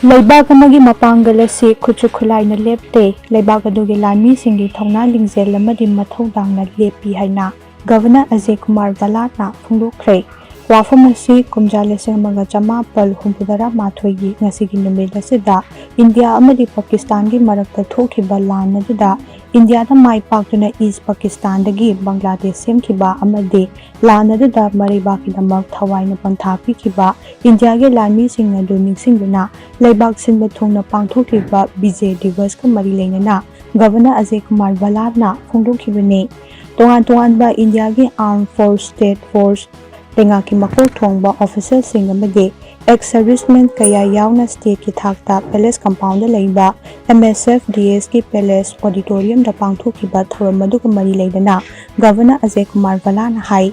Leibak amagi mapanggal asi khuchu khulai na lepte leibak adugi lanmi singi thongna lingzel amadi mathau dangna lepi haina Governor Ajay Kumar Balana phungdokre wafam asi kumja leseng amaga chamapal humpudara mathoigi ngasigi numit asida India amadi Pakistan gi marakta thokhiba lan aduda India da mai paktuna East Pakistan dagi Bangladesh semkhiba amadi lan aduda mariba kidamak thawaina pangtha pikhiba India ge lanmi sing adu ningsingduna Leibak Sinba Thungna Pangthokliba BJ Divas ka mari leinana Governor Ajay Kumar Balana phongdokhibane tongan ba India gi Armed Force State Force tenga ki makok thongba officer sing amade ex servicemen kaya yauna state ki thakta palace compound leiba MSF DS ki palace auditorium da pangthokhiba thoram madu ka mari leidana Governor Ajay Kumar Balana hai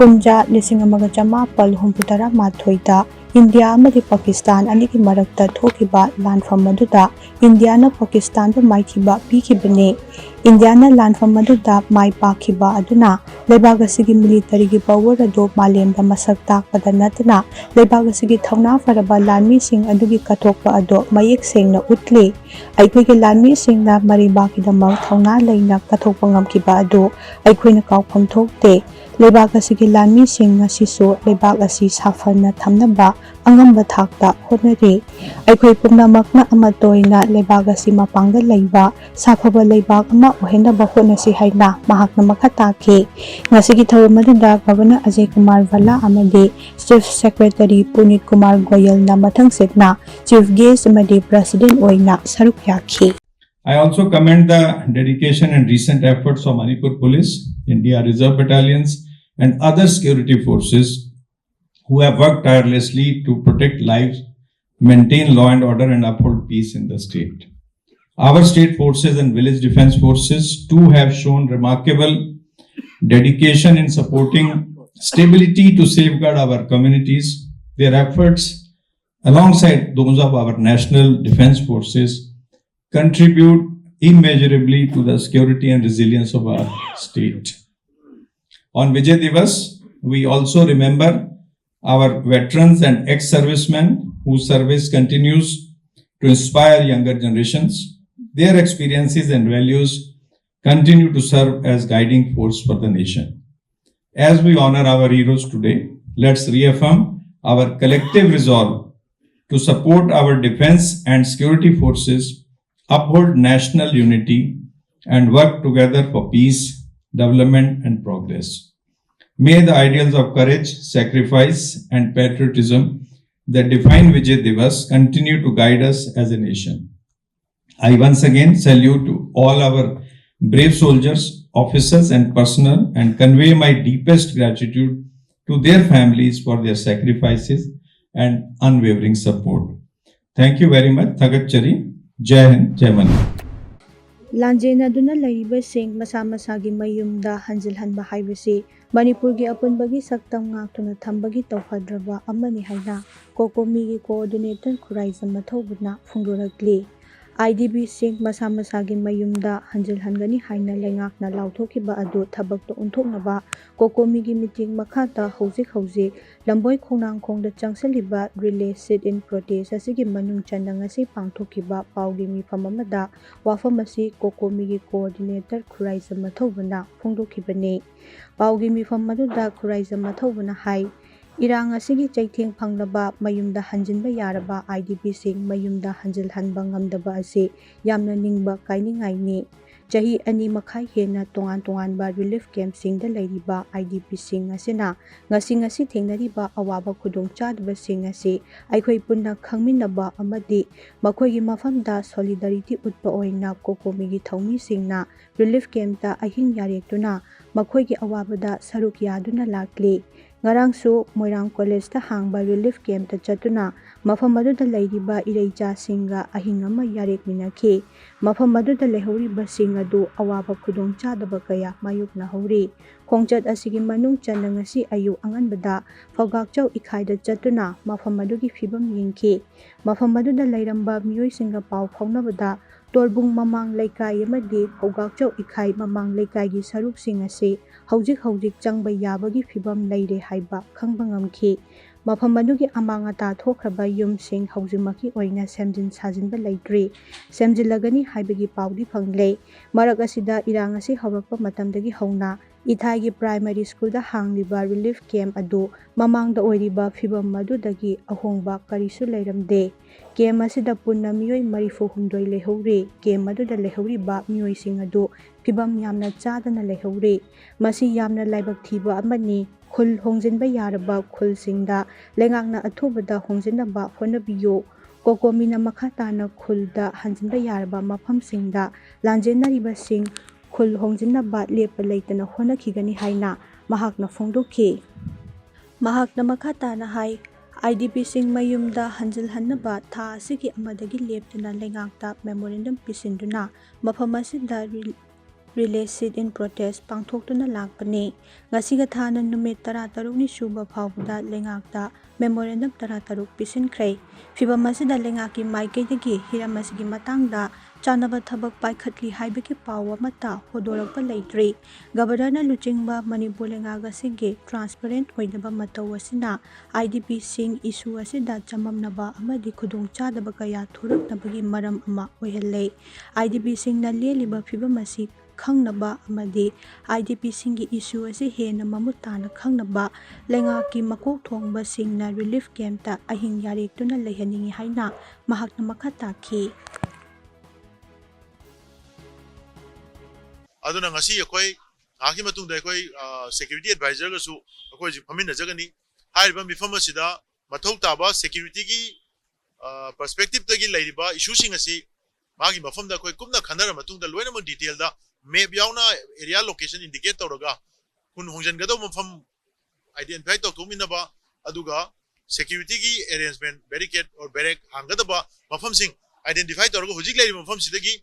kumja lisingamaga chama pal humputara mathoita India amadi Pakistan aniki marakta thokiba lanfam maduda India na Pakistan da maikhiba pikibane India na lanfam maduda mai pakhiba aduna leibak asigi military gi power ado malem da masak takpada natna leibak asigi thongna faraba lanmi sing adugi kathokpa ado mayek sengna utle aikhoi ge lanmi sing na mariba ki damak thongna leina kathokpa ngamkiba ado aikhoi na kawpham thokte leibak asigi lanmi sing asiso leibak asi safalna thamnaba angamba thakta honare aikhoi pumnamakna amatoina leibak asi mapangda leiba safaba leibak ama ohenda bahona si haina mahakna makhata ke ngasigi thawamaduda Governor Ajay Kumar Vala amade Chief Secretary Punit Kumar Goyal na mathang setna Chief Guest amade President oina saruk yakhi. I also commend the dedication and recent efforts of Manipur Police, India Reserve Battalions and other security forces who have worked tirelessly to protect lives, maintain law and order and uphold peace in the state. Our state forces and village defense forces too have shown remarkable dedication in supporting stability to safeguard our communities. Their efforts alongside those of our national defense forces contribute immeasurably to the security and resilience of our state. On Vijay Divas, we also remember our veterans and ex-servicemen whose service continues to inspire younger generations. Their experiences and values continue to serve as guiding force for the nation. As we honor our heroes today, let's reaffirm our collective resolve to support our defense and security forces, uphold national unity, and work together for peace, development, and progress. May the ideals of courage, sacrifice, and patriotism that define Vijay Divas continue to guide us as a nation. I once again salute to all our brave soldiers, officers, and personnel and convey my deepest gratitude to their families for their sacrifices and unwavering support. Thank you very much. Thagat Chari. Jai Hind, Jai Manipur. Lanjena duna laiba sing masa gi mayumda hanjilhanba haibasi Manipur gi apunbagi saktam ngaktuna thambagi tawhadraba amani haina kokomi gi coordinator khuraizam mathobuna phungdorakli IDB sing masa gi mayumda hanjilhangani haina lengakna lauthokiba adu thabakto unthoknaba kokomi gi meeting makhata hojik lamboi khonang khongda changsaliba relay sit in protest asigi manung chandang asi pangthokiba paugi mifam amada wafam asi kokomi gi coordinator khuraizam mathobuna phungdokhibane paugi mifam maduda khuraizam mathobuna hai Irang asigi chaitheng phanglaba mayumda hanjinba yaraba IDP sing mayumda hanjil hanba ngamdaba ase yamna ningba kainingai ni chahi ani makhai hena tongan ba relief camp sing da leiriba IDP sing asena ngasi thengnariba awaba khudong chadba sing ase aikhoi punna khangminaba amadi makhoi gi mafamda solidarity utpa oina kokomi gi thongmi singna relief camp ta ahing yarektuna makhoi gi awabada saruk yaduna lakli Ngarangsu Moirang College ta hangba relief camp ta chatuna mafam aduda leiriba ireicha singa ahingama yarek minakhi mafam aduda lehoriba singa du awaba khudong chadaba kaya mayukna hori khongchat asigi manung chanang asi ayu anganbada fogakchau ikhaida chatuna mafam adugi fibam yingki mafam aduda leiramba miyoi singa pau phaunabada Torbung Mamang Laikai amadi Hogakchau Ikhai Mamang Laikai gi sarupsing asi hojik changba yabagi phibam leire haiba khangba ngamkhi. Mafam adugi amang ata thokraba yumsing hojimaki oina semjin sajinba leitri. Semjilagani haibagi paudi phangle. Marak asida irang asi hawrakpa matamdagi hauna Ithai primary school da hangliba relief camp adu mamang da oiriba phibam madudagi ahongba karisu leiramde. Camp asida punna miyoi marifu humdoi lehori. Camp aduda lehori ba miyoi sing adu phibam yamna chadana lehori. Masi yamna laibak thiba amani khul hongjinba yaraba khul singda lengakna athubada hongjinaba honabiyo. Kokomina makhatana khulda hanjinba yaraba mafam singda lanjenariba sing khul hongjinaba lepa leitana honakigani haina mahakna phongdokhi. Mahakna makhatana hai IDP sing mayumda hanjil hannaba tha asigi amadagi leptuna lengakta memorandum pisinduna mafam asida relay sit in protest pangthoktuna lakpani. Ngasiga thana numit 13 ni suba phawda lengakta memorandum 13 pisinkhre. Phibam asida lengaki maikaidagi hiram asigi matangda chanaba thabak paikhatli haibaki pawa mata hodorakpa leitri. Governor luchingba Manipur lengaga sige transparent oinaba mataw asina IDP sing issue asida chamamnaba amadi khudong chadaba kaya thuraknabagi maram ama oihalle. IDP sing na leliba phibam asi khangnaba amadi IDP singi issue asi hena mamutana khangnaba lengaki makok thongba singna relief camp ta ahing yarektuna lehaningi haina mahakna makhata ki. aduna ngasi akoi aki matung da akoi security advisor ga su akoi ji phamin na jagani haiba mifam asida mathau taba security gi perspective tagi lairiba issue sing asi magi mafam da akoi kumna khanara matung da loina mo detail da map yauna area location indicate tawraga kun hongjan ga do mafam identify to kumina ba aduga security gi arrangement barricade or barrack hangada ba mafam sing identify tawraga hojik lairi mafam sidagi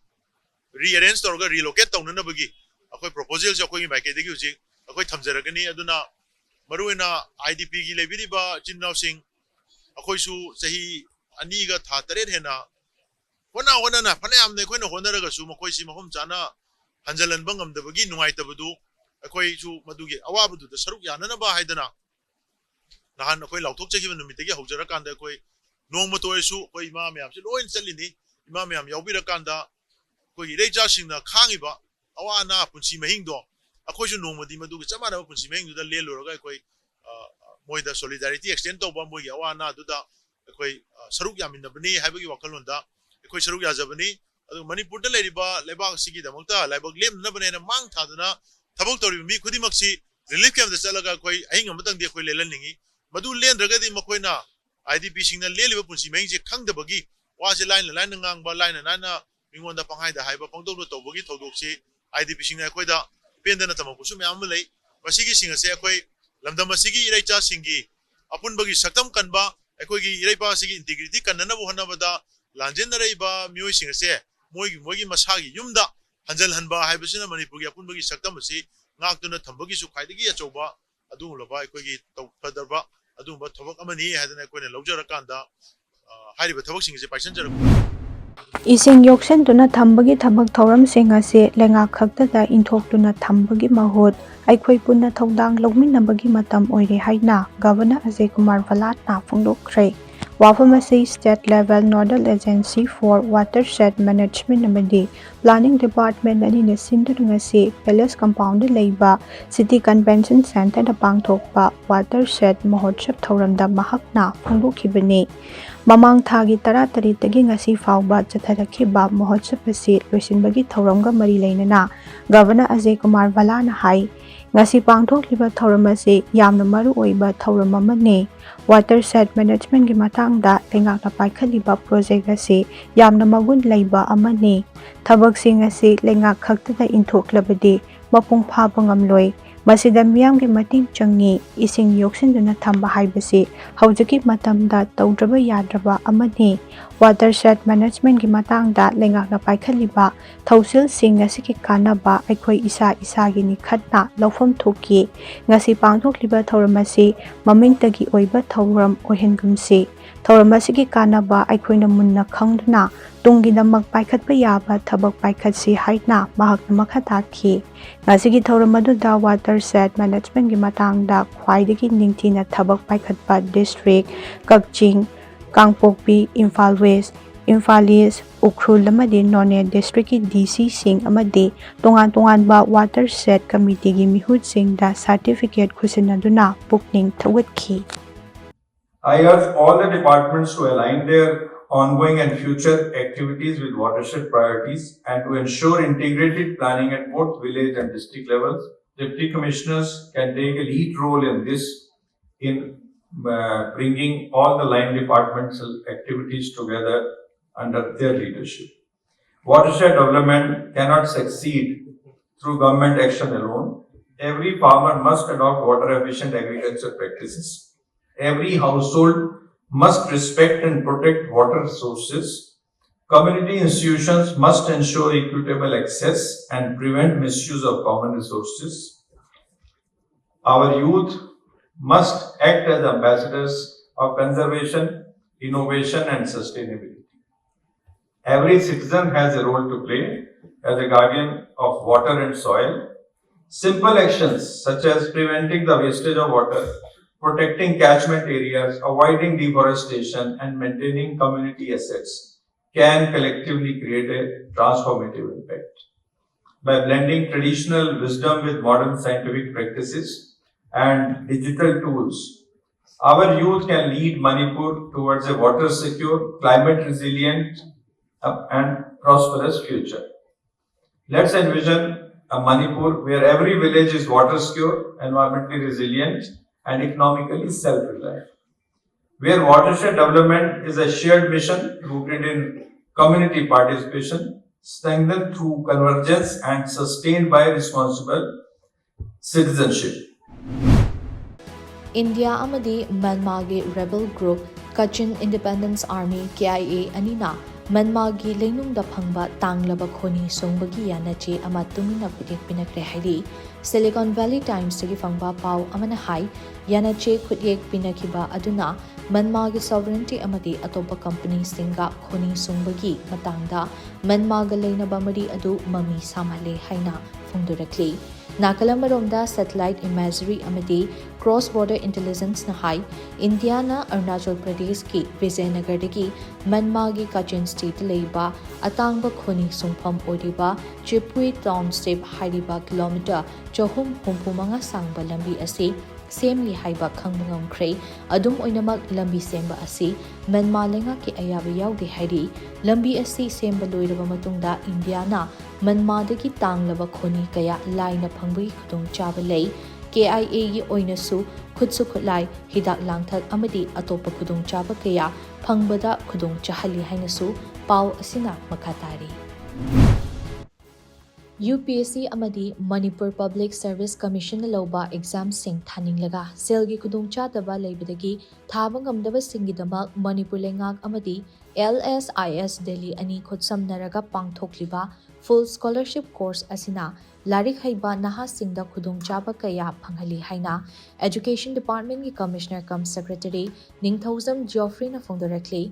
rearrange tawraga relocate tawna bagi akoi proposal se akoi mai ke degi hojik akoi thamjaragani aduna maruina IDP gi lebiri ba chinnaw sing akoi su sahi ani ga tha tare hena hona na phanayam ne khoina honaraga su makoi si mahum chana hanjalan bangam da bagi nungai tabadu akoi su madugi awabudu da saruk yanana ba haidana nahan akoi lauthok chekiba numitegi hojara kanda akoi nongma toisu akoi ima myam si loin chalini ima myam yaubira kanda akoi reja singna khangiba awana punsi mahingdo akoi su nongmadi madugi chamana punsi mahingdu da leluraga akoi moida solidarity extend to ba mogi awana duda akoi saruk yaminabani haibagi wakalonda akoi saruk yajabani adu manipur da leriba lebak sigi da mukta lebak lem na bane na mang thaduna thabok tori mi khudi maksi relief camp da chalaga koi aing amatang de koi lelan ningi madu len ragadi makoina IDP singna leliba punsi meng je khangda bagi wa se line ngang ba line na na mingon da panghai da haiba pangdok no tobagi thodok si IDP singna koi da penda na tamako su myam lei masigi singa se koi lamdam masigi irai cha singi apun bagi saktam kanba koi gi irai pa sigi integrity kanna bo hana bada lanjen rai ba myoi singa se moigi masagi yumda hanjal hanba haibasina manipur gi apun bagi saktam si ngaktuna thambagi su khaidagi achoba adu loba koi gi tawfadarba adu ba thobak amani hadana koi ne lawjara kanda hariba thobak sing se paisan jar Ising yoksen tuna thambagi thabak thoram sing ase lenga khakta da inthok tuna thambagi mahut aikhoi punna thodang logminabagi matam oire haina Governor Ajay Kumar Valat na phongdokre. Wafamasi State Level Nodal Agency for Watershed Management amadi Planning Department ani na sindurungasi Palace Compound Leiba City Convention Center da pangthokpa Watershed Mahotsab Thoramda mahakna phongdokhibani. Mamang thagi taratari tagi ngasi fawba chatharakhiba Mahotsab asi loisinbagi thoramga mari leinana Governor Ajay Kumar Vala na hai ngasi pangthokliba thoram asi yamna maru oiba thoram amane. Watershed Management gi matangda lengakna paikhaliba project asi yamna magun leiba amani. Thabak sing asi lengak khakta inthoklabadi mapung phaba ngamloi. Masida miyamgi mating changi ising yoksinduna thamba haibasi haujaki matamda tawdraba yadraba amani. Watershed Management gi matangda lengakna paikhaliba thausil sing asiki kanaba aikhoi isa gi nikhatna lawfam thoki ngasi pangthokliba thoramasi mamingtagi oiba thoram ohengumsi thoramasi gi kanaba aikoina munna khangduna ꯇꯨꯡꯒꯤꯗꯃꯛ ꯄꯥꯏꯈꯠꯄ ꯌꯥꯕ ꯊꯕꯛ ꯄꯥꯏꯈꯠꯁꯤ ꯍꯥꯏꯅ ꯃꯍꯥꯛꯅ ꯃꯈꯥ ꯇꯥꯈꯤ꯫ ꯉꯁꯤꯒꯤ ꯊꯧꯔꯝ ꯑꯗꯨꯗ Watershed ꯃꯦꯅꯦꯖꯃꯦꯟꯠꯀꯤ ꯃꯇꯥꯡꯗ ꯈ꯭ꯋꯥꯏꯗꯒꯤ ꯅꯤꯡꯊꯤꯅ ꯊꯕꯛ ꯄꯥꯏꯈꯠꯄ ꯗꯤꯁꯇ꯭ꯔꯤꯛ, ꯀꯛꯆꯤꯡ, ꯀꯥꯡꯄꯣꯛꯄꯤ, ꯏꯝꯐꯥꯜ ꯋꯦꯁ, ꯏꯝꯐꯥꯜ ꯏꯁ, ꯎꯈ꯭ꯔꯨꯜ ꯑꯃꯗꯤ ꯅꯣꯅꯦ ꯗꯤꯁꯇ꯭ꯔꯤꯛꯀꯤ ꯗꯤ.ꯁꯤꯁꯤꯡ ꯑꯃꯗꯤ ꯇꯣꯉꯥꯟ-ꯇꯣꯉꯥꯟꯕ Watershed ꯀꯃꯤꯇꯤꯒꯤ ꯃꯤꯍꯨꯠꯁꯤꯡꯗ ꯁꯥꯔꯇꯤꯐꯤꯀꯦꯠ ꯈꯨꯠꯁꯤꯟꯅꯗꯨꯅ ꯄꯨꯛꯅꯤꯡ ꯊꯧꯒꯠꯈꯤ꯫ I urge all the departments to align their ongoing and future activities with watershed priorities and to ensure integrated planning at both village and district levels. Deputy commissioners can take a lead role in this in bringing all the line departmental activities together under their leadership. Watershed development cannot succeed through government action alone. Every farmer must adopt water efficient agriculture practices. Every household must respect and protect water sources. Community institutions must ensure equitable access and prevent misuse of common resources. Our youth must act as ambassadors of conservation, innovation, and sustainability. Every citizen has a role to play as a guardian of water and soil. Simple actions such as preventing the wastage of water, protecting catchment areas, avoiding deforestation, and maintaining community assets can collectively create a transformative impact. By blending traditional wisdom with modern scientific practices and digital tools, our youth can lead Manipur towards a water secure, climate resilient, and prosperous future. Let's envision a Manipur where every village is water secure, environmentally resilient, and economically self-reliant. Where watershed development is a shared mission rooted in community participation, strengthened through convergence, and sustained by responsible citizenship. India amadi Myanmargi rebel group Kachin Independence Army KIA anina Myanmargi leinungda phangba tanglaba khoni songbagi yanache ama tumina putik pinakre haidi Silicon Valley Times gi phangba pau amana hai yanache khutyek pinakiba aduna Myanmargi sovereignty amadi atopa company singa khoni songbagi matangda Myanmarga leinaba mari adu mami samale haina phongdorakli Nakalamaromda satellite imagery amadi cross-border intelligence na hai India na Arunachal Pradesh ki Vijayanagar dagi Myanmar gi Kachin state leiba atangba khoni sungpham odiba Chipui township hariba kilometer 435 sangba lambi asi semli haiba khangmangam khrei adum oinamak lambi semba asi Myanmar lenga ki ayaba yaude hairi lambi asi semba loiraba matungda India na Myanmar dagi tanglaba khoni kaya laina phangbai khudong chaba lei KIA gi oinasu khutsu khutlai hidak langthak amadi atopa khudong chaba kaya phangbada khudong chahali hainasu pau asina makhatari UPSC amadi Manipur Public Service Commission lauba exam sing thaninglaga selgi khudong chadaba leibadagi thaba ngamdaba singidamak Manipur lengak amadi LSIS Delhi ani khutsamnaraga pangthokliba full scholarship course asina Larik haiba naha singda khudong chaba kaya phanghali haina Education Department ki Commissioner cum Secretary Ningthauzam Geoffrey na phongdorakli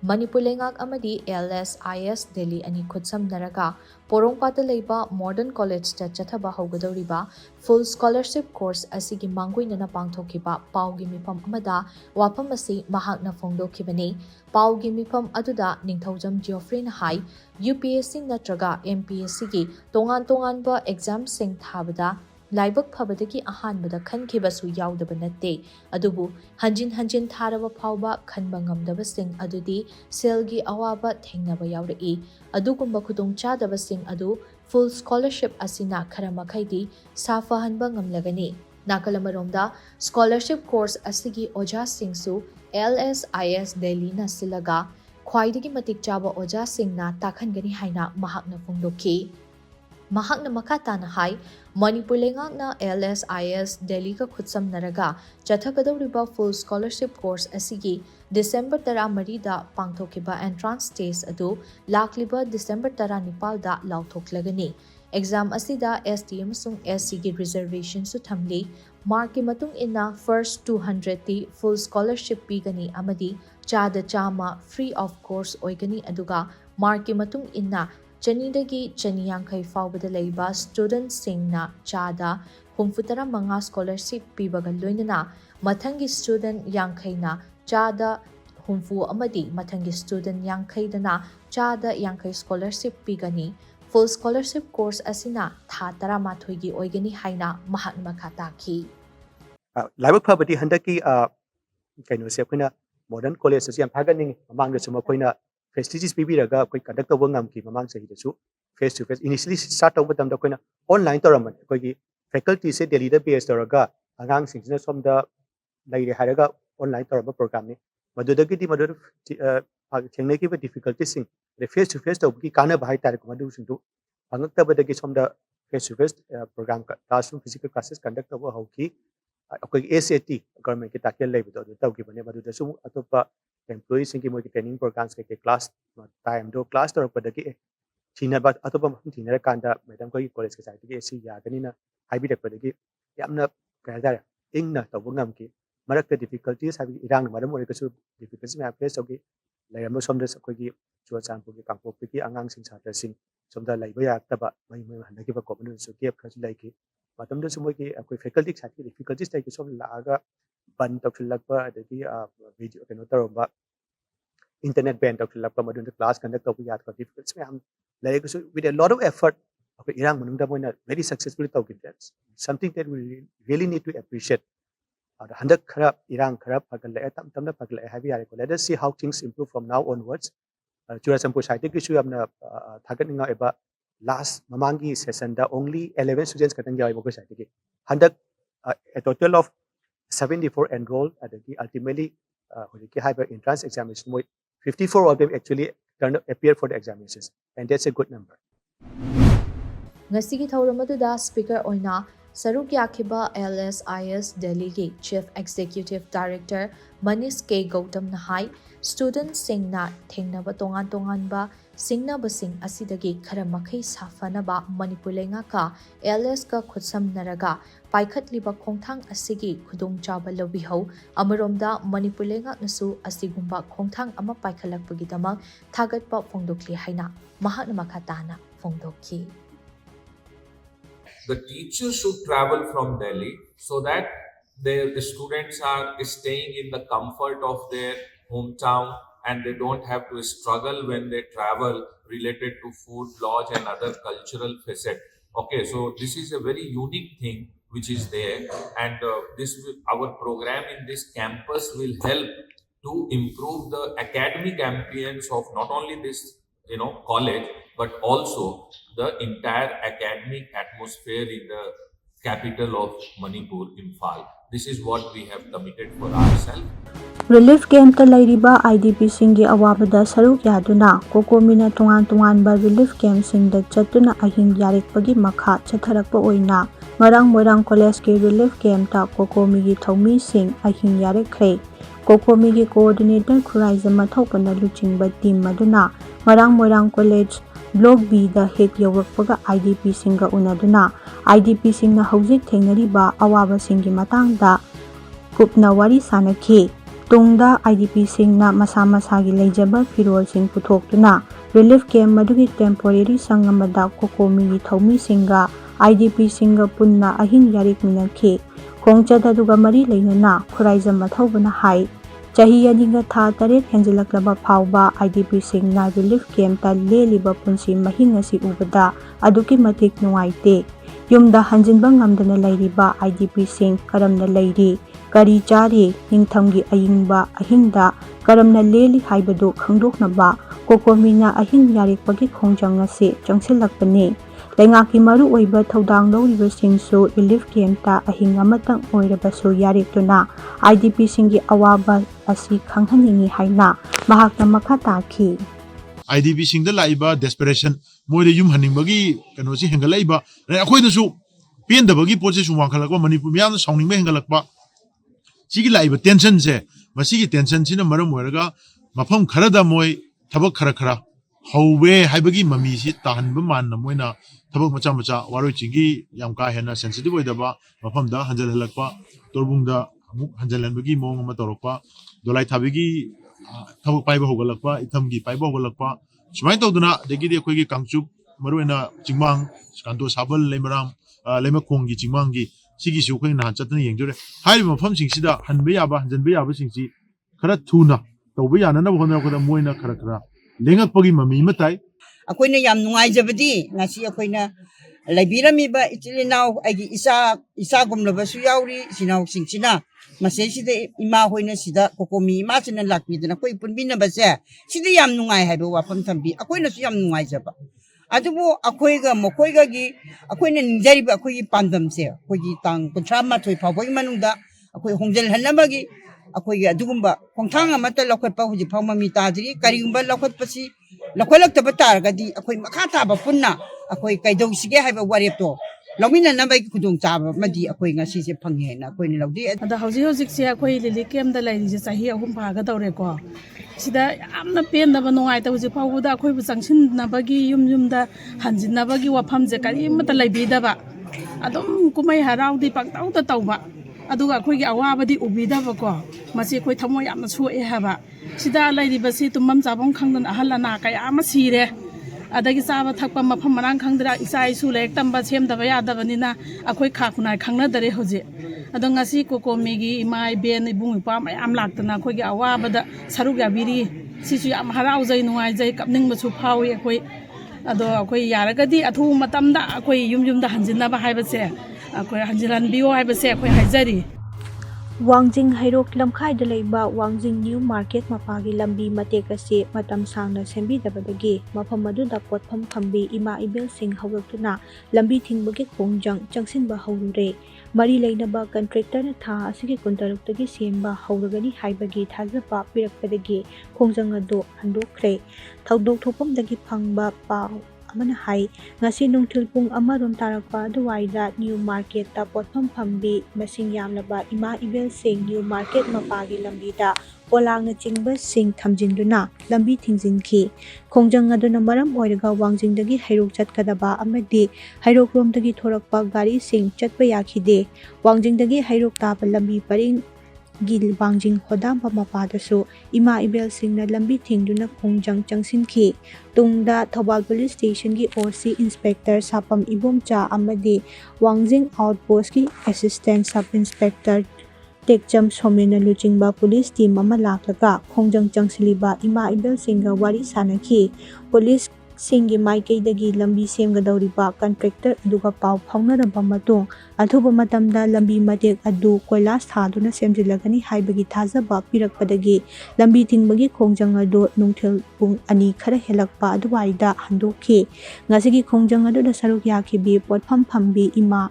Manipur lengak amadi LSIS Delhi ani khutsam naraga porongpata leiba modern college ta chathaba haugadoriba full scholarship course asigi manggoina na pangthokiba paugi mifam amada wapam asi mahakna phongdokhibani paugi mifam aduda Ningthauzam Geoffrey na hai UPSC natraga MPSC gi tongan ba exam sing thabada Laibak phabadagi ahanbada khankibasu yaudaba natte adubu hanjin tharaba phawba khanba ngamdaba sing adudi selgi awaba thengnaba yaurei adugumba khudong chadaba sing adu full scholarship asina kharamakhaidi safahanba ngamlagani nakalamaromda scholarship course asigi oja singsu LSIS Delhi na silaga khwaidagi matik chaba oja singna takhangani haina mahakna phongdokhi Mahakna makatana hai Manipur lengak na LSIS Delhi ka khutsam naraga chathakadoriba full scholarship course asigi December 13 da pangthokiba entrance test adu lakliba December 19 da lauthoklagani Exam asida ST amasung SC gi reservation su thamli. Mark ki matung inna first 200 ti full scholarship pigani amadi chada chama free of course oigani aduga mark ki matung inna Chanidagi Chaniyangkai faubada leiba student singna chada humfutara manga scholarship pibaga loinana mathangi student yangkaina chada humfu amadi mathangi student yangkaidana chada yangkai scholarship pigani full scholarship course asina tha taramathoi gi oigani haina mahatma khataki Laibak phabadi handaki kaino se akoina modern college asi am phaganing mamang da suma koina facilities pibiraga koi conduct tawba ngamki mamang sahi da su face to face initially start tawba tam da koina online tawraman koi gi faculty se Delhi da base tawraga angang singsina somda laire haraga online tawraba program ni madudagi di madu thengnai ki difficulties sing face to face tawba ki kana bahai tar ko madu sing tu angak tabadagi somda face to face program classroom physical classes conduct tawba hauki अकोई SAT government के ताकि ले बितो तो तब की बने मधुद सु अतोपा employees Singh की मोई ट्रेनिंग प्रोग्राम्स के क्लास टाइम दो क्लास तो पद की थीना बात अतोपा थीना कांदा मैडम को कॉलेज के साइड के एसी यागनीना हाइबी तक पद की यामना कहदा इंगना तब ngam की मरक के डिफिकल्टीज हाबी इरांग मरम ओरे कसु डिफिकल्टीज में फेस होगी लेरम सोमदा अकोई चुआचांपु की कांपोपी की आंगांग सिंह छात्र सिंह सोमदा लाइबा याक्तबा मई हंदकी बा कॉमन सु केप खसु लाइकी मतलब से मोई की कोई फैकल्टी साइड की डिफिकल्टीज टाइप की सब लागा बन तौलक्पा अदगी वीडियो कनो तरोबा इंटरनेट बैन तौलक्पा मदुन क्लास कंडक्ट तौबा याद का डिफिकल्टीज में हम like so with a lot of effort अप इरांग मनुंग दा मोइना वेरी सक्सेसफुली तौकी that's something that we really need to appreciate हंदक खरा इरांग खरा फगल तम तम फगल हाबी यारे को let us see how things improve from now onwards Churachandpur side की सु हमना थागतनिंगा एबा last mamangi session da only 11 students katang jawai mokai side ki handak a total of 74 enrolled at the ultimately hojiki hyper entrance examination moi 54 of them actually appear for the examinations and that's a good number ngasi gi thauramadu speaker oina saruk yakhiba LSIS Delhi gi chief executive director Manish K Gautam na hai student singna thengnaba tongan ba singnabasing asidagi khara makhai safanaba Manipur lenga ka LS ka khutsam naraga paikhatliba khongthang asigi khudong chaba lobi ho amaromda Manipur lenga nasu asigumba khongthang ama paikhalakpagi damak thagatpa phongdokli haina mahatna makhatana phongdokki. The teachers should travel from Delhi so that the students are staying in the comfort of their hometown and they don't have to struggle when they travel related to food, lodge and other cultural facet. Okay, so this is a very unique thing which is there, and our program in this campus will help to improve the academic ambience of not only this college but also the entire academic atmosphere in the capital of Manipur, Imphal. This is what we have committed for ourselves. Relief camp ta lairiba IDP singi awabada saruk yaduna kokomina tongan ba relief camp sing da chatuna ahing yarekpagi makha chatharakpa oina ngarang moirang college ke relief camp ta kokomi gi thomi sing ahing yarekhre kokomi gi coordinator khuraiza mathopana luchingba team maduna ngarang moirang college block B da hek yawrakpaga IDP singa unaduna IDP singna hojik thengnariba awaba singi matangda kupna wari sanakhi tungda IDP singna masa masagi leijaba firol sing puthokuna relief camp madugi temporary sangamada kokomi gi thomi singa IDP singa punna ahin yarik minakhi khongchada duga mari leinana khuraiza mathobana hai chahi aninga tha taret henjilaklaba phawba IDP singna relief camp ta leliba punsi mahinga si ubada aduki matik nuaite yumda hanjinba ngamdana leiriba IDP sing karamna leiri kari chari ningthamgi ayingba ahingda karamna leli haibadu khangdoknaba kokomina ahing yarikpagi khongjang ase changsilakpani lengaki maru oiba thodang loriba singsu relief camp ta ahing amatang oirabasu yarektuna IDP singi awaba asi khanghaningi haina mahakna makha takhi IDP sing da laiba desperation moi de yum haningbagi kano si hengalaiba akhoi da su pen da bagi poche su wangkhalakwa Manipur myam sawningba hengalakpa sigi laiba tension se masigi tension sina maram oiraga mafam khara da moi thabak khara hauwe haibagi mami si tahan baman na moina tabak macha waroi chingi yam ka hena sensitive oidaba mafam da hanjal halakpa torbung da amuk hanjal hanbagi mong ama torokpa dolai thabigi tabak paiba hogalakpa ithamgi paiba hogalakpa sumai tawduna degidi akhoi kangchup maruena chingmang kanto sabal lemaram lemakongi chingmangi sigi su khoi na chatna yengjore hai mafam singsida hanbe yaba hanjanbe yaba singsi khara thuna tawbe yana na bhona ko da moina khara lengakpagi mami matai akoina yam nungaijabadi ngasi akoina laibiramiba ichilinau agi isa gumlabasu yauri sinau singsina masesida ima hoina sida kokomi ima sina lakpidana koi punbina base sida yam nungai haiba wafam thambi akoina su yam nungaijaba adubu akoiga mokoiga gi akoina ningjariba akoi pandamse akoigi tang kuntrama thoi phawai manungda akoi hongjal hanabagi akoigi adugumba khongthang amata lokhatpa huji phawmami tadri karigumba lokhatpasi lokholak tabatargadi akoi makha taba punna akoi kaidosige haiba warepto lomina nabai kudung chaba madi akoi ngasi se phanghe na akoi ni lodi ada hauji se akoi lili kem da lai je sahi ahum phaga dore ko sida amna pen da banoi ta huji phawuda akoi bu changsin nabagi yum da hanjin nabagi wafam je kari mata lai bi da ba adum kumai haraudi pangtau ta tauba aduga akhoi awabadi ubidaba ko masi khoi thamo yamna sue haba sida lairibasi tumam chabong khangdan ahalana kaya ama sire adagi chaba thakpa mafam marang khangdra isa isu lek tamba semdaba yadabanina akhoi khakunai khangna dare hoje adonga si kokomigi imai ben ibung ipa mayam laktana khoi gi awabada saruk yabiri sisu yam harau jai nuai jai kapning machu phawi akhoi ado akhoi yaragadi athu matamda akhoi yum da hanjinaba haibase akhoi hanjiran biyo haibase akhoi haijari Wangjing Hairok Lamkhaida leiba Wangjing New Market mapagi lambi matek asi matam sangna sembidabadagi mafam aduda potpham khambi ima ibel sing hawraktuna lambi thingbagi khongjang changsinba hawrure mari leinaba contractor na tha asigi kuntaruktagi semba hawragani haibagi thajapa pirakpadagi khongjang ado handokre thaudok thopamdagi phangba paw amana hai ngasi nungthil pung amarom tarakpa duwaida New Market ta potpham phambi masing yamlaba ima ibel sing New Market mapagi lambida polangna chingba sing thamjinduna lambi thingjinki khongjang aduna maram oiraga wangjingdagi hairok chatkadaba amadi hairok romdagi thorakpa gari sing chatpa yakhide wangjingdagi hairok taba lambi paring gil wangjing hodamba mapadasu ima ibel singna lambi thingduna khongjang changsinki tungda Thobal Police Station gi OC Inspector Sapam Ibomcha amadi Wangjing Outpost ki Assistant Sub Inspector Tekcham Somena Luchingba Police Team ama laklaga khongjang changsiliba ima ibel singa wari sanaki Police singi maikeidagi lambi semgadawriba contractor aduga paw phawnaraba matung athuba matamda lambi matek adu koilas thaduna semjilagani haibagi thajaba pirakpadagi lambi tingbagi khongjang adu nungthil pung ani khara helakpa aduwaida handokhi ngasigi khongjang adu da saruk yakhibi potpham phambi ima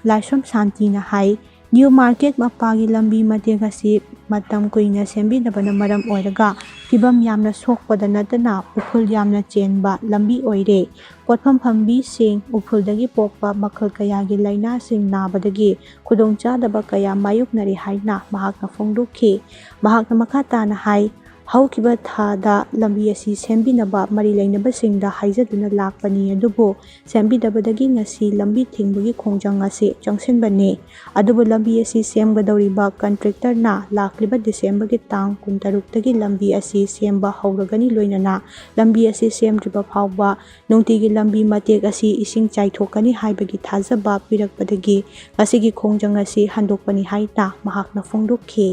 laisom santi na hai New Market mapagi lambi mategasi matam kuina sembi dabana maram oiraga fibam yamna sokpada natana uphul yamna chenba lambi oire potpham phambi sing uphuldagi pokpa makhal kayagi laina sing nabadagi khudongcha daba kaya mayuknari haina mahakna phongdokhi mahakna makhata na hai haukiba thada lambi asi sembinaba mari lainaba singda haijaduna lakpani adubu sembidabadagi ngasi lambi thingbagi khongjang ase changsinbane adubu lambi asi semgadawriba contractor na lakliba December gi tang 16 tagi lambi asi semba hawragani loinana lambi asi semdriba phawba nungtigi lambi matek asi ising chaithokani haibagi thajaba pirakpadagi ngasigi khongjang asi handokpani haita mahakna phongdokhi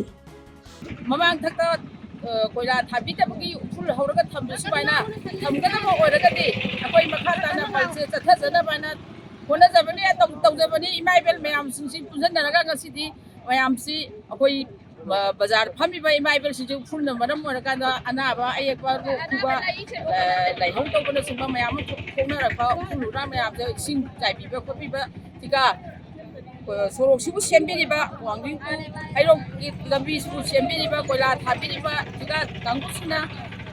mamang thakta koila thabi tabagi uphul hawraga thamju subaina thamgana mo oiragadi akoi makhata na palse chathajana bana kona jabani tawjabani imaibel mayam singsi punjanaraga ngasidi mayam si akoi bazar phamiba imaibel sinju uphul na maram oiraganda anaba ayekwa kuba laihong tawbana singba mayam khonaraka uphul ra mayam sing chaibiba khobiba tika sorok sibu sembiriba wangjing hairok lambi sibu sembiriba koila thabiriba tiga kangusina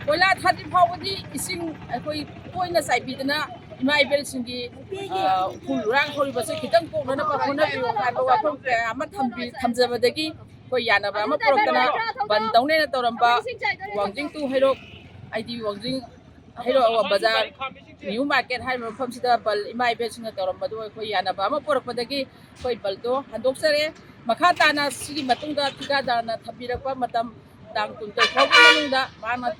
koila thadi phawdi ising akoi poina saibidana ima ibel singi fulrang khoriba se kitang kokna ba khona bi ba wafam ama thamjabadagi koi yana ba ama proktana ban daune na toramba wangjing tu hairok id wangjing Hero Bazaar, New Market, High from Sida Bal, my best in the Toromado, Koyana, Bama, Porapodagi, Koy Baldo, and Doxere, Makatana, City Matunda, Tigada, Tabirapa, Madam, Dang to Tokunda, Mama,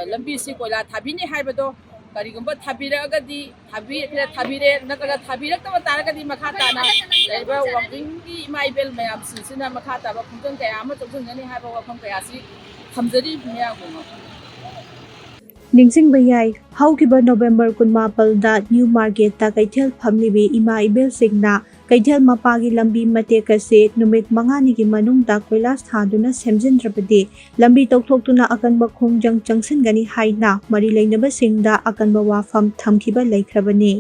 Lambisi, Kola, Tabini Hybado, Karigumba Tabira Gadi, Tabire, Naka Tabira, Taragadi Makatana, they were walking my bell, may have seen a Makata, Punta, Amazon, any have a compassi, Hamzari, Miago. ꯅꯤꯡꯁꯤꯡꯕ ꯌꯥꯏ ꯍꯧꯈꯤꯕ November 18ꯗ new ꯃꯥꯔꯀꯦꯠꯇ ꯀꯩꯊꯦꯜ ꯐꯝꯂꯤꯕꯤ ꯏꯃꯥ ꯏꯕꯦꯜꯁꯤꯡꯅ ꯀꯩꯊꯦꯜ ꯃꯄꯥꯒꯤ ꯂꯝꯕꯤ ꯃꯇꯦꯛ ꯑꯁꯤ ꯅꯨꯃꯤꯠ 5ꯅꯤꯒꯤ ꯃꯅꯨꯡꯗ ꯀꯣꯏꯂꯥꯁ ꯊꯥꯗꯨꯅ ꯁꯦꯝꯖꯤꯟꯗ꯭ꯔꯕꯗꯤ ꯂꯝꯕꯤ ꯇꯧꯊꯣꯛꯇꯨꯅ ꯑꯀꯟꯕ ꯈꯣꯡꯖꯪ ꯆꯪꯁꯤꯟꯒꯅꯤ ꯍꯥꯏꯅ ꯃꯔꯤ ꯂꯩꯅꯕꯁꯤꯡꯗ ꯑꯀꯟꯕ ꯋꯥꯐꯝ ꯊꯝꯈꯤꯕ ꯂꯩꯈ꯭ꯔꯕꯅꯤ꯫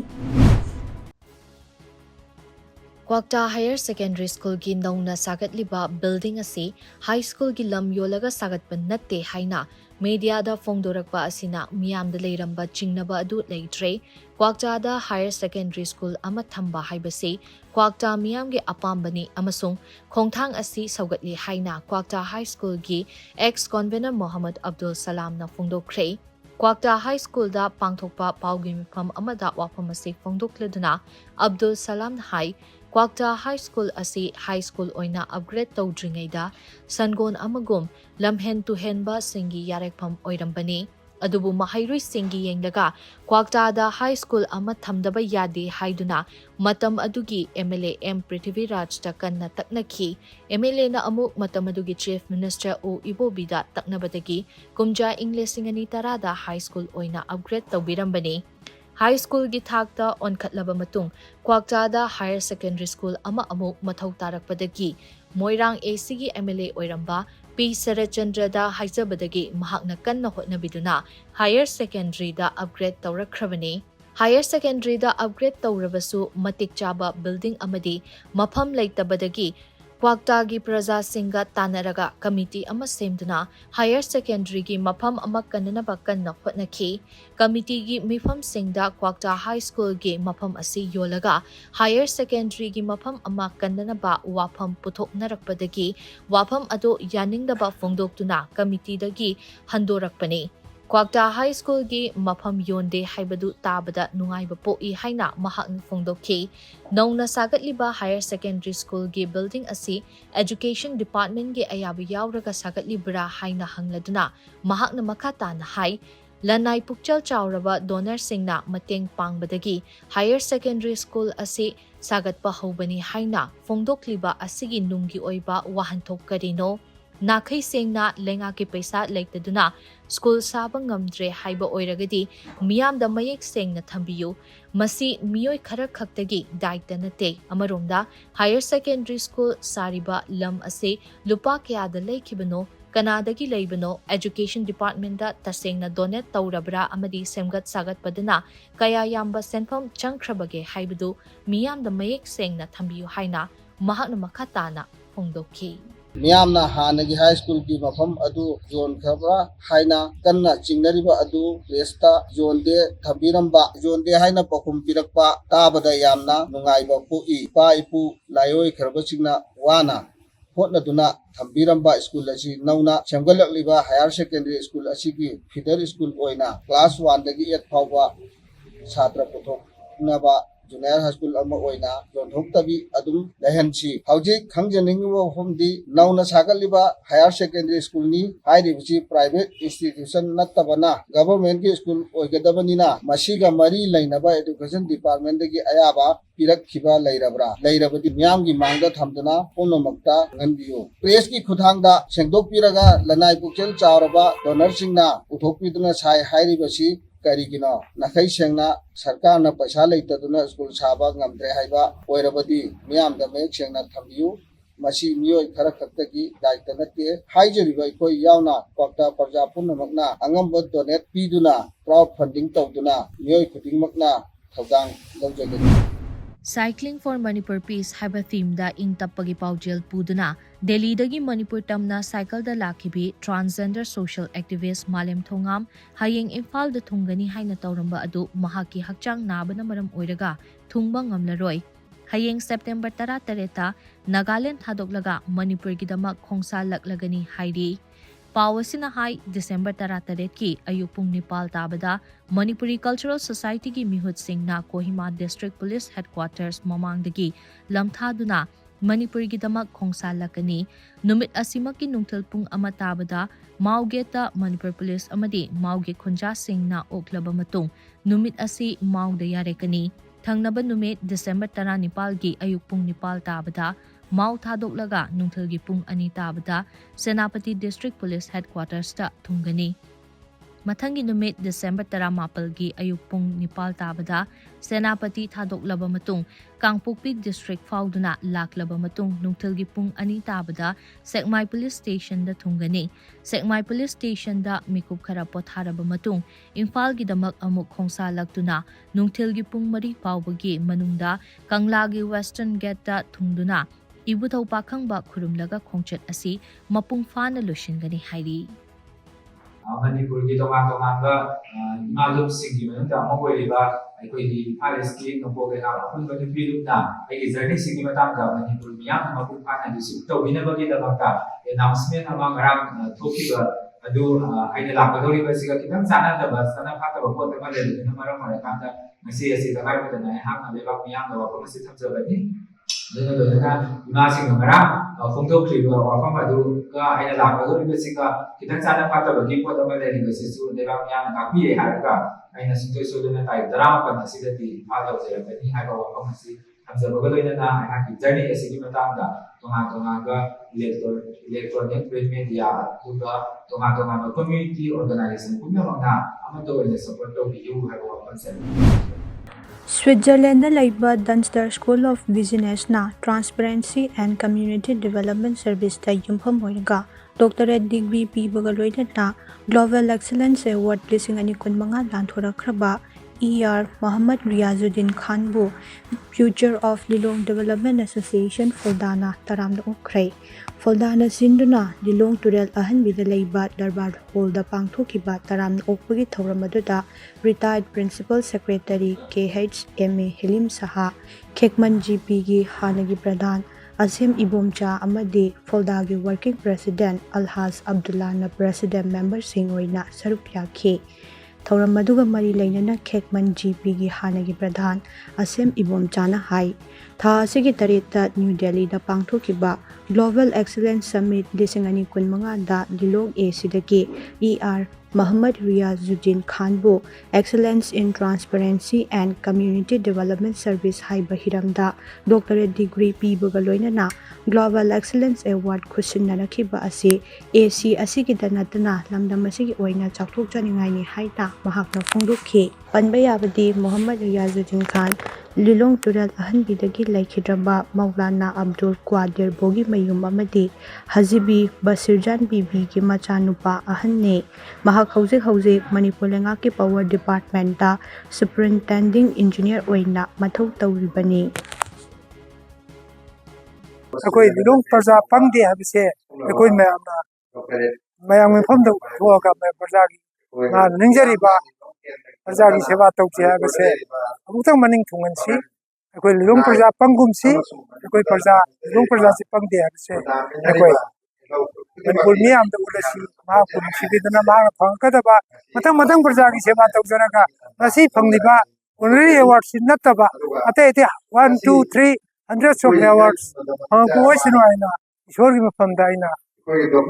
Kwakta Higher Secondary School ki nauna sagatliba building asi high school ki lam yolaga sagatpa natte haina media da fongdorakpa asina miyamda leiramba chingnaba adu leitre Kwakta da Higher Secondary School ama thamba haibase Kwakta miyamge apambani amasung khongthang asi saugatli haina Kwakta High School ki ex-convener Muhammad Abdul Salam na fongdokre Kwakta High School da pangthokpa paugi mifam amada wafam asi fongdokleduna Abdul Salam hai Kwakta High School asi high school oina upgrade tawdringaida sangon amagum lamhen tuhenba singi yarekpham oirambani adubu mahairui singi yenglaga Kwakta da high school ama thamdaba yade haiduna matam adugi MLA M Prithviraj ta kanna taknaki MLA na amuk matam adugi Chief Minister O Ibobida taknabadagi kumja English singani tarada high school oina upgrade tawbirambani High School gi thakta onkhatlaba matung Kwakta da Higher Secondary School ama amuk mathau tarakpadagi Moirang AC gi MLA oiramba P Sarachandra da haizabadagi mahakna kanna hotnabiduna Higher Secondary da upgrade tawrakhrabani Higher Secondary da upgrade tawrabasu matik chaba building amadi mafam leitabadagi Kwakta gi praja singa tanaraga committee ama semduna Higher Secondary gi mafam ama kananaba kanna hotnaki committee gi mifam singda Kwakta High School gi mafam asi yolaga Higher Secondary gi mafam ama kananaba wafam puthoknarakpadagi wafam ado yaningdaba fongdoktuna committee dagi handorakpani Kwakta High School gi mafam yonde haibadu tabada nungaiba poi haina mahakna fongdokki Nauna sagatliba Higher Secondary School gi building asi Education Department gi ayabu yauraga sagatlibra haina hangladuna mahakna makata na hai lanai pukchal chauraba donor singna mateng pangbadagi Higher Secondary School asi sagatpa hobani haina fongdokliba asigi nunggi oiba wahanthok karino Nakai sengna lenga ki paisa leitaduna school saba ngamdre haiba oiragadi miyam da mayek sengna thambiyu masi miyoi khara khaktagi daita nate amaromda Higher Secondary School sariba lam ase lupa kya da lekhibano kanadagi leibano Education Department da tasengna donate tawrabra amadi semgat sagat padana kaya yamba senfam changkhrabage haibadu miyam da mayek sengna thambiyu haina mahakna makhatana fongdokki Miyamna hanagi high school ki mafam adu zone khabra haina kanna chingnariba adu resta zone de thabiramba zone de haina pakum pirakpa tabada yamna nungaiba pui pa ipu layoi kharba chingna wana hotna duna thambiramba school asi nauna semgalakliba higher secondary school asi ki feeder school oina class 1 dagi 8 phawba chhatra puthok naba Junior High School ama oina jonthok tabi adum lehanchi hauji khangjaningibo homdi nauna sagaliba Higher Secondary School ni hairibuchi private institution nattabana government ki school oigadabanina masiga mari lainaba Education Department gi ayaba pirak khiba leirabadi myam gi mangda thamduna ponomakta nganbiyo press ki khuthangda sengdok piraga lanai pukchel chawraba donor singna uthokpiduna sai hairibachi karigino nakai sengna sarkar na paisa leitaduna school saba ngamdre haiba oirabadi miyam da mek sengna thambiyu masi miyoi khara khaktagi daita nate haijeriba ikoi yauna Kwakta parja punamakna angamba donate piduna crowdfunding tawduna miyoi khudingmakna thodang lawjagani Cycling for Manipur Peace haiba theme da ing tappagi paujel puduna Delhi dagi Manipur tamna cycle da lakibi transgender social activist Malem Thongam hayeng Imphal da thungani haina tawramba adu mahaki hakchang nabana maram oiraga thungba ngamlaroi hayeng September 13 Nagaland thadoglaga Manipur gidamak khongsa laklagani hairi ꯄꯥꯎ ꯑꯁꯤꯅ ꯍꯥꯏ December 18ꯀꯤ ꯑꯌꯨꯛ ꯄꯨꯡ 9 ꯇꯥꯕꯗ Manipuri cultural ꯁꯣꯁꯥꯏꯇꯤꯒꯤ ꯃꯤꯍꯨꯠꯁꯤꯡꯅ Kohima district police headquarters ꯃꯃꯥꯡꯗꯒꯤ ꯂꯝꯊꯥꯗꯨꯅ ꯃꯅꯤꯄꯨꯔꯒꯤꯗꯃꯛ ꯈꯣꯡꯁꯥꯜꯂꯛꯀꯅꯤ꯫ ꯅꯨꯃꯤꯠ ꯑꯁꯤꯃꯛꯀꯤ ꯅꯨꯡꯊꯤꯜ ꯄꯨꯡ 1 ꯇꯥꯕꯗ ꯃꯥꯎꯒꯦꯠꯇ ꯃꯅꯤꯄꯨꯔ ꯄꯨꯂꯤꯁ ꯑꯃꯗꯤ ꯃꯥꯎꯒꯦ ꯈꯨꯟꯖꯥꯁꯤꯡꯅ ꯑꯣꯛꯂꯕ ꯃꯇꯨꯡ ꯅꯨꯃꯤꯠ ꯑꯁꯤ ꯃꯥꯎꯗ ꯌꯥꯔꯦꯛꯀꯅꯤ꯫ ꯊꯪꯅꯕ ꯅꯨꯃꯤꯠ ꯗꯤꯁꯦꯝꯕꯔ 19ꯒꯤ ꯑꯌꯨꯛ ꯄꯨꯡ 9 ꯇꯥꯕꯗ ꯃꯥꯎ ꯊꯥꯗꯣꯛꯂꯒ ꯅꯨꯡꯊꯤꯜꯒꯤ ꯄꯨꯡ 2 ꯇꯥꯕꯗ ꯁꯦꯅꯥꯄꯇꯤ ꯗꯤꯁꯇ꯭ꯔꯤꯛ ꯄꯨꯂꯤꯁ ꯍꯦꯗꯀ꯭ꯋꯥꯔꯇꯔꯁꯇ ꯊꯨꯡꯒꯅꯤ꯫ ꯃꯊꯪꯒꯤ ꯅꯨꯃꯤꯠ ꯗꯤꯁꯦꯝꯕꯔ 19ꯒꯤ ꯑꯌꯨꯛ ꯄꯨꯡ 9 ꯇꯥꯕꯗ ꯁꯦꯅꯥꯄꯇꯤ ꯊꯥꯗꯣꯛꯂꯕ ꯃꯇꯨꯡ ꯀꯥꯡꯄꯣꯛꯄꯤ ꯗꯤꯁꯇ꯭ꯔꯤꯛ ꯐꯥꯎꯗꯨꯅ ꯂꯥꯛꯂꯕ ꯃꯇꯨꯡ ꯅꯨꯡꯊꯤꯜꯒꯤ ꯄꯨꯡ 2 ꯇꯥꯕꯗ ꯁꯦꯛꯃꯥꯏ ꯄꯨꯂꯤꯁ ꯁ꯭ꯇꯦꯁꯟꯗ ꯊꯨꯡꯒꯅꯤ꯫ ꯁꯦꯛꯃꯥꯏ ꯄꯨꯂꯤꯁ ꯁ꯭ꯇꯦꯁꯟꯗ ꯃꯤꯀꯨꯞ ꯈꯔ ꯄꯣꯊꯥꯔꯕ ꯃꯇꯨꯡ ꯏꯝꯐꯥꯜꯒꯤꯗꯃꯛ ꯑꯃꯨꯛ ꯈꯣꯡꯁꯥꯜꯂꯛꯇꯨꯅ ꯅꯨꯡꯊꯤꯜꯒꯤ ꯄꯨꯡ 4 ꯐꯥꯎꯕꯒꯤ ꯃꯅꯨꯡꯗ ꯀꯪꯂꯥꯒꯤ ꯋꯦꯁꯇꯔꯟ ꯒꯦꯠꯇ ꯊꯨꯡꯗꯨꯅ ꯏꯕꯨꯙꯧ ꯄꯥꯈꯪꯕ ꯈꯨꯔꯨꯝꯂꯒ ꯈꯣꯡꯆꯠ ꯑꯁꯤ ꯃꯄꯨꯡ ꯐꯥꯅ ꯂꯣꯏꯁꯤꯟꯒꯅꯤ ꯍꯥꯏꯔꯤ꯫ ꯃꯅꯤꯄꯨꯔꯒꯤ ꯇꯣꯉꯥꯟ-ꯇꯣꯉꯥꯟꯕ ꯏꯃꯥꯂꯨꯞꯁꯤꯡꯒꯤ ꯃꯅꯨꯡꯗ ꯑꯃ ꯑꯣꯏꯔꯤꯕ ꯑꯩꯈꯣꯏꯒꯤ ꯏꯝꯐꯥꯜ ꯏꯁꯀꯤ ꯅꯣꯡꯄꯣꯛ ꯂꯩꯉꯥꯛ ꯑꯄꯨꯟꯕ ꯅꯨꯄꯤꯂꯨꯞꯅ ꯑꯩꯒꯤ ꯖꯔꯅꯤꯁꯤꯒꯤ ꯃꯇꯥꯡꯗ ꯃꯅꯤꯄꯨꯔ ꯃꯤꯌꯥꯝꯅ ꯃꯄꯨꯡ ꯐꯥꯅ ꯔꯤꯁꯤꯞ ꯇꯧꯕꯤꯅꯕꯒꯤꯗꯃꯛꯇ ꯑꯦꯅꯥꯎꯟꯁꯃꯦꯟ ꯑꯃ ꯉꯔꯥꯡ ꯊꯣꯛꯈꯤꯕ ꯑꯗꯨ ꯑꯩꯅ ꯂꯥꯛꯀꯗꯧꯔꯤꯕꯁꯤꯒ ꯈꯤꯇꯪ ꯆꯥꯟꯅꯐꯥꯠꯇꯕ ꯄꯣꯠ ꯑꯃ ꯂꯩꯕꯗꯨꯅ ꯃꯔꯝ ꯑꯣꯏꯔꯀꯥꯟꯗ ꯉꯁꯤ ꯑꯁꯤ ꯇꯉꯥꯏꯐꯗꯅ ꯑꯩꯍꯥꯛꯅ ꯂꯩꯕꯥꯛ ꯃꯤꯌꯥꯝꯅ ꯋꯥꯐꯝ ꯑꯁꯤ ꯊꯝꯖꯕꯅꯤ꯫ ꯑꯗꯨꯅ ꯂꯣꯏꯅꯅ ꯏꯃꯥꯁꯤꯡꯅ ꯉꯔꯥꯡ ꯐꯣꯡꯗꯣꯛꯈꯤꯕ ꯋꯥꯐꯝ ꯑꯗꯨꯒ ꯑꯩꯅ ꯂꯥꯛꯀꯗꯧꯔꯤꯕꯁꯤꯒ ꯈꯤꯇꯪ ꯆꯥꯟꯅꯐꯥꯠꯇꯕꯒꯤ ꯄꯣꯠ ꯑꯃ ꯂꯩꯔꯤꯕꯁꯤꯁꯨ ꯂꯩꯕꯥꯛ ꯃꯤꯌꯥꯝꯅ ꯉꯥꯛꯄꯤꯔꯦ ꯍꯥꯏꯔꯒ ꯑꯩꯅ ꯁꯨꯡꯁꯣꯏ ꯁꯣꯏꯗꯅ ꯇꯥꯔꯤꯛ 19 ꯑꯁꯤꯗꯗꯤ ꯏꯝꯐꯥꯜ ꯌꯧꯖꯔꯛꯀꯅꯤ ꯍꯥꯏꯕ ꯋꯥꯐꯝ ꯑꯁꯤ ꯊꯝꯖꯕꯒ ꯂꯣꯏꯅꯅ ꯑꯩꯍꯥꯛꯀꯤ ꯖꯔꯅꯤ ꯑꯁꯤꯒꯤ ꯃꯇꯥꯡꯗ ꯇꯣꯉꯥꯟ-ꯇꯣꯉꯥꯟꯕ ꯏꯂꯦꯛꯇ꯭ꯔꯣꯅꯤꯛ ꯄ꯭ꯔꯤꯟꯠ ꯃꯦꯗꯤꯌꯥ ꯑꯗꯨꯒ ꯇꯣꯉꯥꯟ-ꯇꯣꯉꯥꯟꯕ ꯀꯝꯃ꯭ꯌꯨꯅꯤꯇꯤ ꯑꯣꯔꯒꯅꯥꯏꯖꯦꯁꯟ ꯄꯨꯝꯅꯃꯛꯅ ꯑꯃꯠꯇ ꯑꯣꯏꯅ ꯁꯄꯣꯔꯠ ꯇꯧꯕꯤꯌꯨ ꯍꯥꯏꯕ ꯋꯥꯐꯝꯁꯦ ꯁ꯭ꯋꯤꯠꯖꯔꯂꯦꯟꯗ ꯂꯩꯕ ꯗꯟꯁꯇꯔ ꯁ꯭ꯀꯨꯜ ꯑꯣꯐ ꯕꯤꯖꯤꯅꯦꯁꯅ ꯇ꯭ꯔꯥꯟꯁꯄꯔꯦꯟꯁꯤ ꯑꯦꯟड ꯀꯝꯃ꯭ꯌꯨꯅꯤꯇꯤ ꯗꯤꯕꯦꯂꯞꯃꯦꯟꯠ ꯁꯔꯚꯤꯁꯇ ꯌꯨꯝꯐꯝ ꯑꯣꯏꯔꯒ ꯗꯣꯛꯇꯔꯦꯠ ꯗꯤꯒ꯭ꯔꯤ ꯄꯤꯕꯒ ꯂꯣꯏꯅꯅ ꯒ꯭ꯂꯣꯕꯦꯜ ꯑꯦꯛꯁꯂꯦꯟꯁ ꯑꯦꯋꯥꯔꯗ 2025 ꯂꯥꯟꯊꯣꯔꯛꯈ꯭ꯔꯕ E.R. ꯃꯣꯍꯝꯃꯗ ꯔꯤꯌꯥꯖꯨꯗꯤꯟ ꯈꯥꯟꯕꯨ future of Lilong development association ꯐꯣꯜꯗꯥꯅ ꯇꯔꯥꯝꯅ ꯑꯣꯛꯈ꯭ꯔꯦ꯫ ꯐꯣꯜꯗꯥꯅ ꯁꯤꯟꯗꯨꯅ ꯂꯤꯂꯣꯡ ꯇꯨꯔꯦꯜ ꯑꯍꯟꯕꯤꯗ ꯂꯩꯕ ꯗꯔꯕꯥꯔ ꯍꯣꯜꯗ ꯄꯥꯡꯊꯣꯛꯈꯤꯕ ꯇꯔꯥꯝꯅ ꯑꯣꯛꯄꯒꯤ ꯊꯧꯔꯝ ꯑꯗꯨꯗ ꯔꯤꯇꯥꯌꯔꯗ ꯄ꯭ꯔꯤꯟꯁꯤꯄꯜ ꯁꯦꯀ꯭ꯔꯦꯇꯔꯤ K.H.M.A. ꯍꯤꯂꯤꯝ ꯁꯍꯥ, ꯈꯦꯛꯃꯟ ꯖꯤ.ꯄꯤ.ꯒꯤ ꯍꯥꯟꯅꯒꯤ ꯄ꯭ꯔꯙꯥꯟ ꯑꯁꯦꯝ ꯏꯕꯣꯝꯆꯥ ꯑꯃꯗꯤ ꯐꯣꯜꯗꯥꯒꯤ ꯋꯥꯔꯀꯤꯡ ꯄ꯭ꯔꯁꯤꯗꯦꯟꯠ ꯑꯜꯍꯥꯖ ꯑꯕꯗꯨꯜꯂꯥꯅ ꯄ꯭ꯔꯁꯤꯗꯦꯟꯠ ꯃꯦꯝꯕꯔꯁꯤꯡ ꯑꯣꯏꯅ ꯁꯔꯨꯛ ꯌꯥꯈꯤ꯫ ꯊꯧꯔꯝ ꯑꯗꯨꯒ ꯃꯔꯤ ꯂꯩꯅꯅ ꯈꯦꯛꯃꯟ ꯖꯤ.ꯄꯤ.ꯒꯤ ꯍꯥꯟꯅꯒꯤ ꯄ꯭ꯔꯙꯥꯟ ꯑꯁꯦꯝ ꯏꯕꯣꯝꯆꯥꯅ ꯍꯥꯏ ꯊꯥ ꯑꯁꯤꯒꯤ 8ꯇ ꯅ꯭ꯌꯨ ꯗꯦꯜꯂꯤꯗ ꯄꯥꯡꯊꯣꯛꯈꯤꯕ ꯒ꯭ꯂꯣꯕꯦꯜ ꯑꯦꯛꯁꯂꯦꯟꯁ ꯁꯝꯃꯤꯠ 2025ꯗ ꯂꯤꯂꯣꯡ A.ꯁꯤꯗꯒꯤ E.R. ꯃꯣꯍꯝꯃꯗ ꯔꯤꯌꯥꯖꯨꯗꯤꯟ ꯈꯥꯟꯕꯨ excellence in transparency and community development service ꯍꯥꯏꯕ ꯍꯤꯔꯝꯗ ꯗꯣꯛꯇꯔꯦꯠ ꯗꯤꯒ꯭ꯔꯤ ꯄꯤꯕꯒ ꯂꯣꯏꯅꯅ ꯒ꯭ꯂꯣꯕꯦꯜ ꯑꯦꯛꯁꯂꯦꯟꯁ ꯑꯦꯋꯥꯔꯗ ꯈꯨꯠꯁꯤꯟꯅꯔꯛꯈꯤꯕ ꯑꯁꯤ A.C. ꯑꯁꯤꯒꯤꯗ ꯅꯠꯇꯅ ꯂꯝꯗꯝ ꯑꯁꯤꯒꯤ ꯑꯣꯏꯅ ꯆꯥꯎꯊꯣꯛꯆꯅꯤꯡꯉꯥꯏꯅꯤ ꯍꯥꯏꯅ ꯃꯍꯥꯛꯅ ꯐꯣꯡꯗꯣꯛꯈꯤ꯫ ꯄꯟꯕ ꯌꯥꯕꯗꯤ ꯃꯣꯍꯝꯃꯗ ꯔꯤꯌꯥꯖꯨꯗꯤꯟ ꯈꯥꯟ ꯂꯤꯂꯣꯡ ꯇꯨꯔꯦꯜ ꯑꯍꯟꯕꯤꯗꯒꯤ ꯂꯩꯈꯤꯗ꯭ꯔꯕ ꯃꯧꯂꯥꯅꯥ ꯑꯕꯗꯨꯜ ꯀ꯭ꯋꯥꯗꯤꯔ ꯕꯣꯒꯤ ꯃꯌꯨꯝ ꯑꯃꯗꯤ ꯍꯖꯤꯕꯤ ꯕꯁꯤꯔꯖꯥꯟ ꯕꯤꯕꯤꯒꯤ ꯃꯆꯥꯅꯨꯄꯥ ꯑꯍꯟꯅꯤ꯫ ꯃꯍꯥꯛ ꯍꯧꯖꯤꯛ ꯃꯅꯤꯄꯨꯔ ꯂꯩꯉꯥꯛꯀꯤ ꯄꯥꯋꯔ ꯗꯤꯄꯥꯔꯠꯃꯦꯟꯠꯇ ꯁꯨꯄꯔꯤꯟꯇꯦꯟꯗꯤꯡ ꯏꯟꯖꯤꯅꯤꯌꯔ ꯑꯣꯏꯅ ꯃꯊꯧ ꯇꯧꯔꯤꯕꯅꯤ꯫ ꯑꯩꯈꯣꯏ ꯂꯤꯂꯣꯡ ꯄ꯭ꯔꯖꯥ ꯐꯪꯗꯦ ꯍꯥꯏꯕꯁꯦ ꯑꯩꯈꯣꯏ ꯃꯌꯥꯝꯒꯤ ꯃꯐꯝꯗ ꯊꯣꯛꯑꯒ ꯄ꯭ꯔꯖꯥꯒꯤ ꯅꯤꯡꯖꯔꯤꯕ ꯄ꯭ꯔꯖꯥꯒꯤ ꯁꯦꯕꯥ ꯇꯧꯁꯤ ꯍꯥꯏꯕꯁꯦ ꯑꯃꯨꯛꯇꯪ ꯃꯅꯤꯡ ꯊꯨꯡꯍꯟꯁꯤ꯫ ꯑꯩꯈꯣꯏ ꯂꯤꯂꯣꯡ ꯄ꯭ꯔꯖꯥ ꯄꯪꯒꯨꯝꯁꯤ ꯑꯩꯈꯣꯏ ꯂꯤꯂꯣꯡ ꯄ꯭ꯔꯖꯥꯁꯤ ꯄꯪꯗꯦ ꯍꯥꯏꯕꯁꯦ ꯑꯩꯈꯣꯏ ꯃꯅꯤꯄꯨꯔ ꯃꯤꯌꯥꯝꯗ ꯎꯠꯂꯁꯤ꯫ ꯃꯍꯥꯛꯄꯨ ꯅꯨꯡꯁꯤꯕꯤꯗꯨꯅ ꯃꯍꯥꯛꯅ ꯐꯪꯉꯛꯀꯗꯕ ꯃꯊꯪ ꯄ꯭ꯔꯖꯥꯒꯤ ꯁꯦꯕꯥ ꯇꯧꯖꯔꯒ ꯉꯁꯤ ꯐꯪꯂꯤꯕ ꯑꯣꯅꯔꯤ ꯑꯦꯋꯥꯔꯗꯁꯤ ꯅꯠꯇꯕ ꯑꯇꯩ 1, 2, 3 hundreds of awards ꯐꯪꯉꯛꯄ ꯑꯣꯏꯁꯅꯨ ꯍꯥꯏꯅ ꯏꯁꯣꯔꯒꯤ ꯃꯐꯝꯗ ꯑꯩꯅ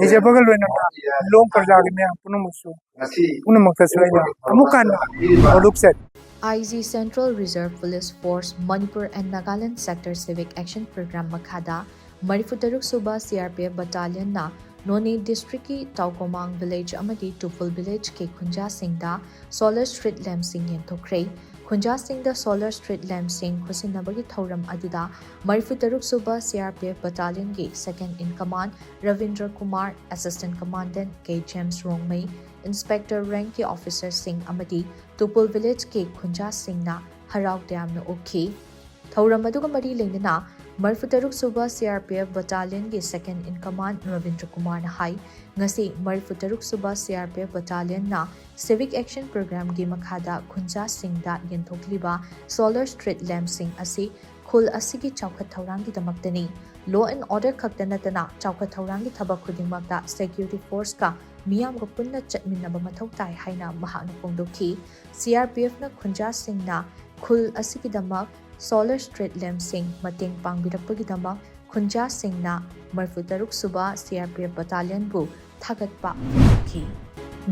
ꯅꯤꯖꯕꯒ ꯂꯣꯏꯅꯅ ꯂꯤꯂꯣꯡ ꯄ꯭ꯔꯖꯥꯒꯤ ꯃꯌꯥꯝ ꯄꯨꯝꯅꯃꯛꯇꯁꯨ ꯑꯩꯅ ꯑꯃꯨꯛ ꯍꯟꯅ ꯐꯣꯡꯗꯣꯛꯆꯔꯤ꯫ IG Central Reserve Police Force Manipur and Nagaland Sector Civic Action Program Makhada 34th CRPF Battalion na Noni District ki Taukomang Village amadi Tupul Village ke Khunja Singda Solar Street Lamp Sing yenthokre Khunja Singda Solar Street Lamp Sing Khusinabagi Thauram aduda 34th CRPF Battalion ki Second in Command Ravindra Kumar, Assistant Commandant K. James Rongmei, Inspector Rank ki Officer Singh amadi Tupul Village ke Khunja Singh na harau tyamna okhi Thauram aduga mari leinana 34th CRPF Battalion ki Second in Command Ravindra Kumar na hai ngasi 34th CRPF Battalion na Civic Action Program gi makhada Khunja Singh da yenthokliba Solar Street Lamp Sing asi khul asigi chawkhat thauram gi damaktani law and order khakta natana chawkha thaurangi thabak khudingmakta security force ka miyam ga punna chatminnaba mathau tai haina mahakna pongdokhi CRPF na khunja singna khul asigidamak solar street lamp sing mateng pangbirakpagidamak khunja singna marfutaruk suba CRPF battalion bu thagatpa ki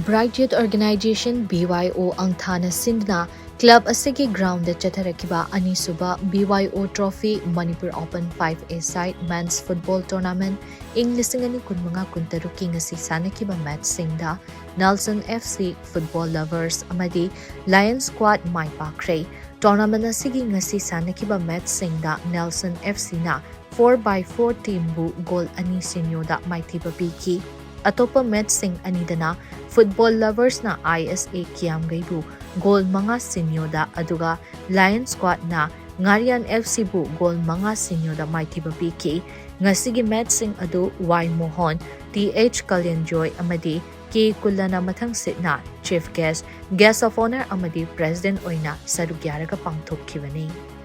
Bright Youth Organization BYO angthana sindna club asigi ground chatharakiba anisuba BYO Trophy Manipur Open 5A side men's football tournament Inglisingani kunmanga kuntaruki ngasi sanakiba match singda Nelson FC football lovers amadi Lion Squad mai pakre tournament asigi ngasi sanakiba match singda Nelson FC na 4x4 team bu goal ani sinyoda maithiba piki atopa match sing anidana football lovers na ISA Kiam Gaibu goal mga sinyoda aduga Lion Squad na Ngarian FC bu goal mga sinyoda maithiba piki ngasigi match sing adu Y Mohon TH Kalyanjoy amadi K Kulana mathang sitna chief guest of honor amadi president oina sarugyaraga pangthokkhibani